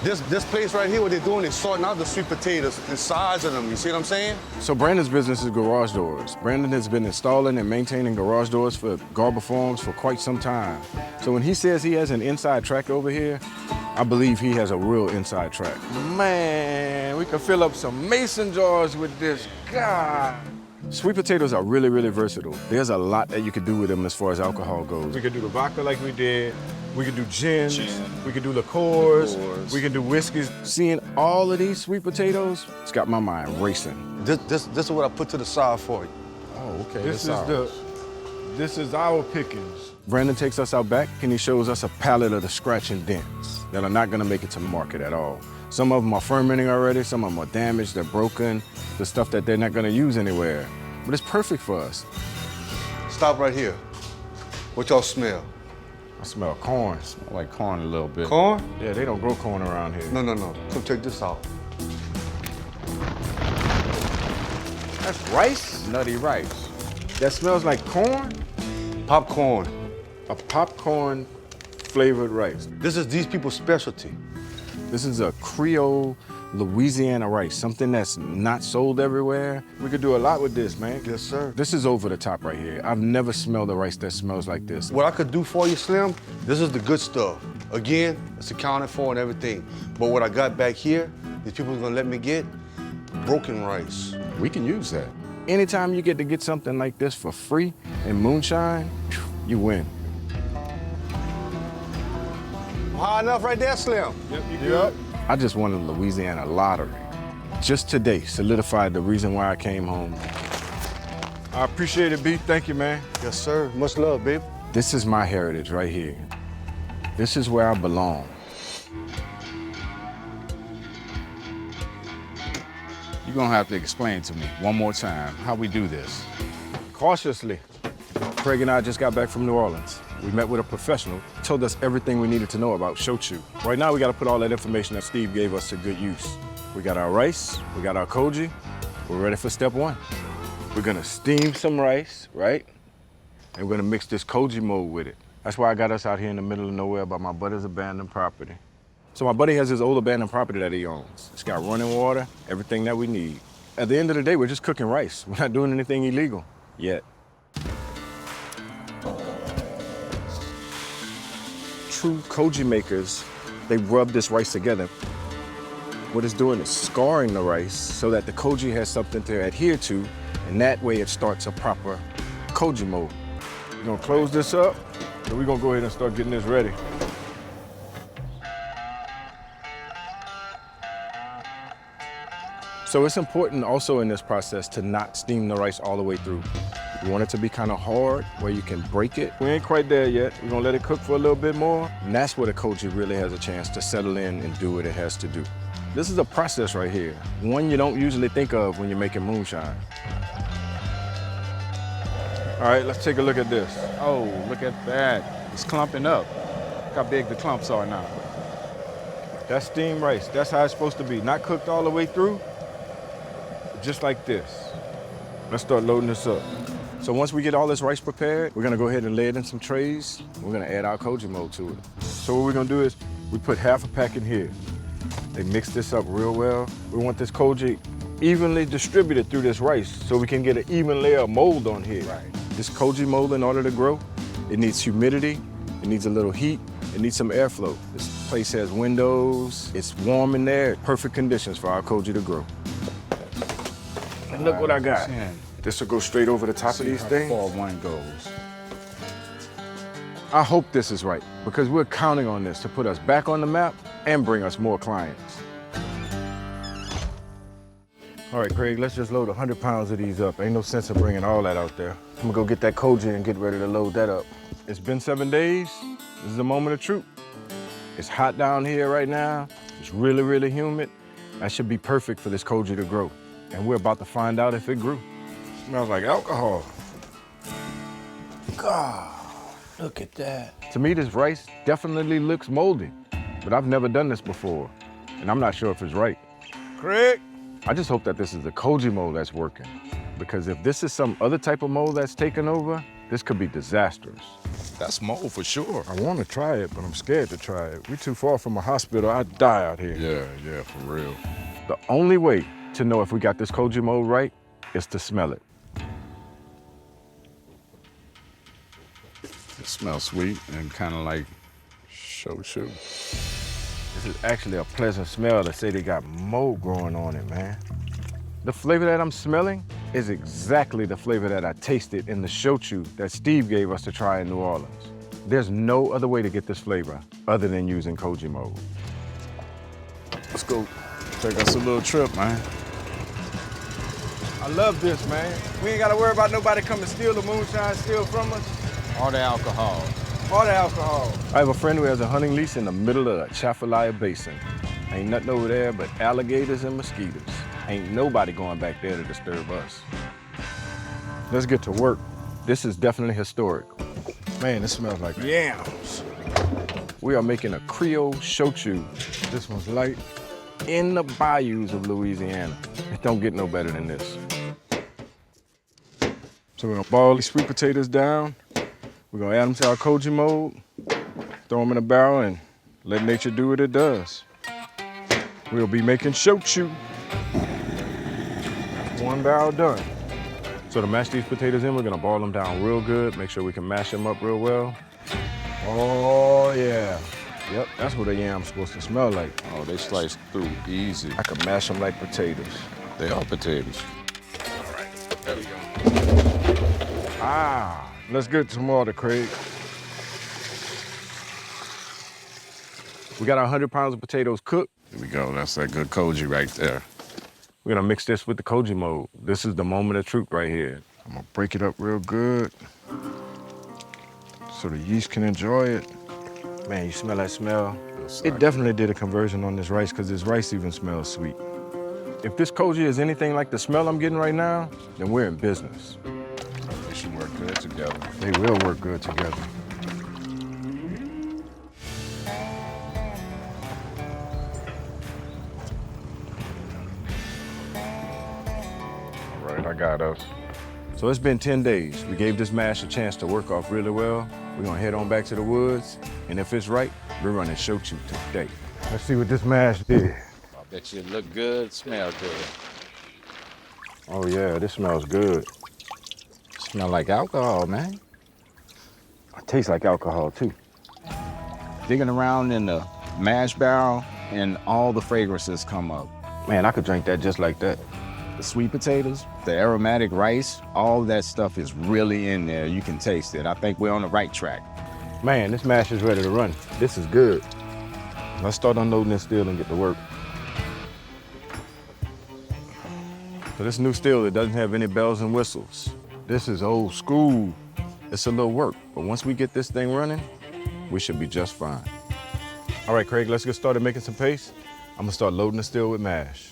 This place right here, what they're doing is sorting out the sweet potatoes and sizing them. You see what I'm saying? So Brandon's business is garage doors. Brandon has been installing and maintaining garage doors for Garber Farms for quite some time. So when he says he has an inside track over here, I believe he has a real inside track. Man, we could fill up some mason jars with this. God. Sweet potatoes are really, really versatile. There's a lot that you could do with them as far as alcohol goes. We could do the vodka like we did. We could do gin. We could do liqueurs. We could do whiskeys. Seeing all of these sweet potatoes, it's got my mind racing. This is what I put to the side for you. Oh, okay. This is our pickings. Brandon takes us out back and he shows us a pallet of the scratch and dents that are not gonna make it to market at all. Some of them are fermenting already, some of them are damaged, they're broken, the stuff that they're not gonna use anywhere. But it's perfect for us. Stop right here. What y'all smell? I smell corn. Smell like corn a little bit. Corn? Yeah, they don't grow corn around here. No. Come take this out. That's rice? Nutty rice. That smells like corn? Popcorn. A popcorn flavored rice. This is these people's specialty. This is a Creole Louisiana rice, something that's not sold everywhere. We could do a lot with this, man. Yes, sir. This is over the top right here. I've never smelled a rice that smells like this. What I could do for you, Slim, this is the good stuff. Again, it's accounted for and everything. But what I got back here, these people are gonna let me get broken rice. We can use that. Anytime you get to get something like this for free in Moonshine, you win. High enough right there, Slim? Yep, you good. I just won the Louisiana lottery. Just today solidified the reason why I came home. I appreciate it, B. Thank you, man. Yes, sir. Much love, babe. This is my heritage right here. This is where I belong. You're gonna have to explain to me one more time how we do this. Cautiously. Craig and I just got back from New Orleans. We met with a professional, told us everything we needed to know about shou. Right now, we got to put all that information that Steve gave us to good use. We got our rice, we got our koji. We're ready for step one. We're gonna steam some rice, right? And we're gonna mix this koji mold with it. That's why I got us out here in the middle of nowhere by my buddy's abandoned property. So my buddy has his old abandoned property that he owns. It's got running water, everything that we need. At the end of the day, we're just cooking rice. We're not doing anything illegal yet. True koji makers, they rub this rice together. What it's doing is scarring the rice so that the koji has something to adhere to, and that way it starts a proper koji mold. We're gonna close this up, and we're gonna go ahead and start getting this ready. So it's important also in this process to not steam the rice all the way through. You want it to be kind of hard where you can break it. We ain't quite there yet. We're gonna let it cook for a little bit more. And that's where the koji really has a chance to settle in and do what it has to do. This is a process right here, one you don't usually think of when you're making moonshine. All right, let's take a look at this. Oh, look at that. It's clumping up. Look how big the clumps are now. That's steamed rice. That's how it's supposed to be. Not cooked all the way through, just like this. Let's start loading this up. So once we get all this rice prepared, we're gonna go ahead and lay it in some trays. We're gonna add our koji mold to it. So what we're gonna do is we put half a pack in here. They mix this up real well. We want this koji evenly distributed through this rice so we can get an even layer of mold on here. Right. This koji mold, in order to grow, it needs humidity, it needs a little heat, it needs some airflow. This place has windows, it's warm in there, perfect conditions for our koji to grow. And look what I got. This will go straight over the top of these things. How far one goes. I hope this is right, because we're counting on this to put us back on the map and bring us more clients. All right, Craig, let's just load 100 pounds of these up. Ain't no sense of bringing all that out there. I'm gonna go get that koji and get ready to load that up. It's been 7 days. This is the moment of truth. It's hot down here right now. It's really, really humid. That should be perfect for this koji to grow. And we're about to find out if it grew. Smells like alcohol. God, look at that. To me, this rice definitely looks moldy, but I've never done this before, and I'm not sure if it's right. Craig? I just hope that this is the koji mold that's working, because if this is some other type of mold that's taken over, this could be disastrous. That's mold for sure. I want to try it, but I'm scared to try it. We're too far from a hospital. I'd die out here. Yeah, for real. The only way to know if we got this koji mold right is to smell it. It smells sweet and kind of like shou. This is actually a pleasant smell to say they got mold growing on it, man. The flavor that I'm smelling is exactly the flavor that I tasted in the shou that Steve gave us to try in New Orleans. There's no other way to get this flavor other than using koji mold. Let's go take us a little trip, man. I love this, man. We ain't gotta worry about nobody coming steal the moonshine, steal from us. All the alcohol. All the alcohol. I have a friend who has a hunting lease in the middle of the Appalachia Basin. Ain't nothing over there but alligators and mosquitoes. Ain't nobody going back there to disturb us. Let's get to work. This is definitely historic. Man, this smells like yams. We are making a Creole shou. This one's light. In the bayous of Louisiana. It don't get no better than this. So we're gonna boil these sweet potatoes down. We're gonna add them to our koji mold, throw them in a barrel, and let nature do what it does. We'll be making shou. One barrel done. So to mash these potatoes in, we're gonna boil them down real good, make sure we can mash them up real well. Oh yeah. Yep, that's what a yam's supposed to smell like. Oh, they slice through easy. I can mash them like potatoes. They are potatoes. All right, there we go. Ah, let's get some water, Craig. We got our 100 pounds of potatoes cooked. Here we go, that's that good koji right there. We're gonna mix this with the koji mold. This is the moment of truth right here. I'm gonna break it up real good so the yeast can enjoy it. Man, you smell that smell? It definitely did a conversion on this rice because this rice even smells sweet. If this koji is anything like the smell I'm getting right now, then we're in business. They should work good together. They will work good together. All right, I got us. So it's been 10 days. We gave this mash a chance to work off really well. We're gonna head on back to the woods, and if it's right, we're running shou today. Let's see what this mash did. I bet you it look good, smell good. Oh yeah, this smells good. Smell like alcohol, man. It tastes like alcohol too. Digging around in the mash barrel and all the fragrances come up. Man, I could drink that just like that. The sweet potatoes, the aromatic rice, all that stuff is really in there. You can taste it. I think we're on the right track. Man, this mash is ready to run. This is good. Let's start unloading this still and get to work. So this new still, it doesn't have any bells and whistles. This is old school. It's a little work, but once we get this thing running, we should be just fine. All right, Craig, let's get started making some paste. I'm gonna start loading the still with mash.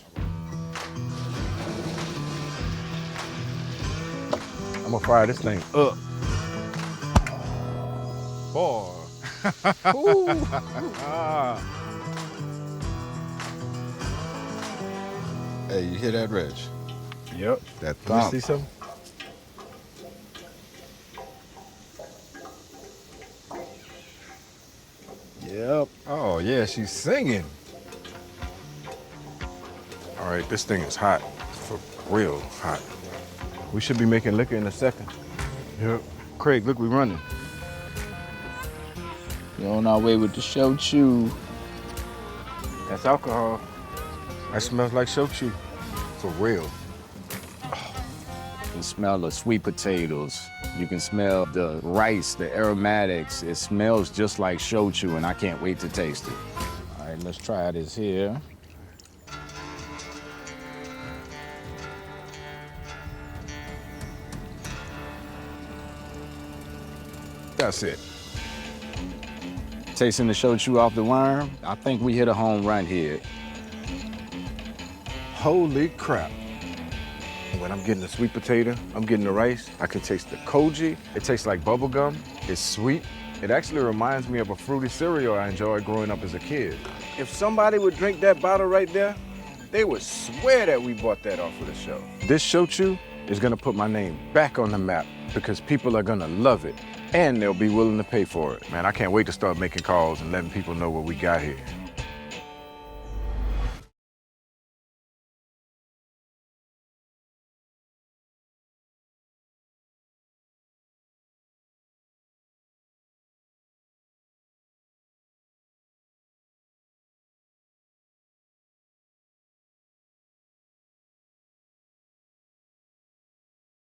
I'm gonna fire this thing up. Boy. Hey, you hear that, Reg? Yep. That Let me thump. see something. Yep. Oh, yeah, she's singing. All right, this thing is hot. It's for real hot. We should be making liquor in a second. Yep. Craig, look, we running. We're on our way with the shou. That's alcohol. That smells like shochu. For real. You can smell the sweet potatoes. You can smell the rice, the aromatics. It smells just like shochu, and I can't wait to taste it. All right, let's try this here. That's it. Tasting the shochu off the worm, I think we hit a home run here. Holy crap. When I'm getting the sweet potato, I'm getting the rice, I can taste the koji. It tastes like bubble gum. It's sweet. It actually reminds me of a fruity cereal I enjoyed growing up as a kid. If somebody would drink that bottle right there, they would swear that we bought that off of the show. This shochu is gonna put my name back on the map because people are gonna love it and they'll be willing to pay for it. Man, I can't wait to start making calls and letting people know what we got here.